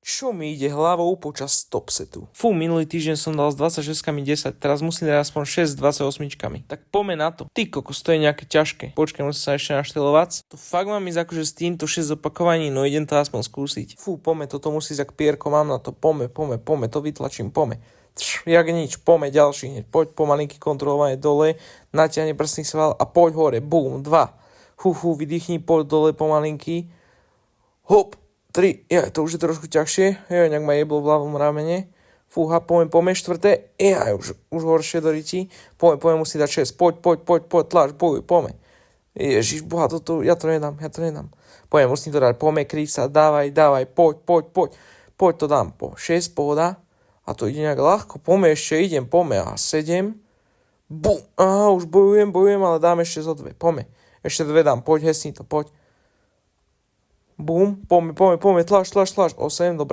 Čo mi ide hlavou počas stop setu? Fú, minulý týždeň som dal s 26 10, teraz musím dať aspoň 6 s 28. Tak poďme na to. Ty kokos, to je nejaké ťažké. Počkaj, musím sa ešte naštelovať. To fakt mám ísť akože s týmto 6 opakovaní, no idem to aspoň skúsiť. Fú, poďme, toto musí ísť ak pierko, mám na to. Poďme, to vytlačím, poďme. Jak nič, poďme ďalší hneď. Poď pomalinky kontrolovanie dole, natiahne prsný sval a poď hore, bum, 2. Vydýchni, poď dole pomalinky. Hop. 3, to už je trošku ťažšie, nejak ma jeblo v ľavom ramene. Fúha, poďme, 4, už horšie do ryti. Poďme, musí dať 6, poď, tlač, poďme. Ježiš, boha, ja to nedám. Poďme, musím to dať, poďme, kryj sa, dávaj, poď to dám, 6, pohoda. A to ide nejak ľahko, poďme, a 7. Bum, už bojujem, ale dám ešte zo 2, poďme. Ešte 2 dám, poď, hesni to, poď. Bum, poďme, tlač, 8, dobre.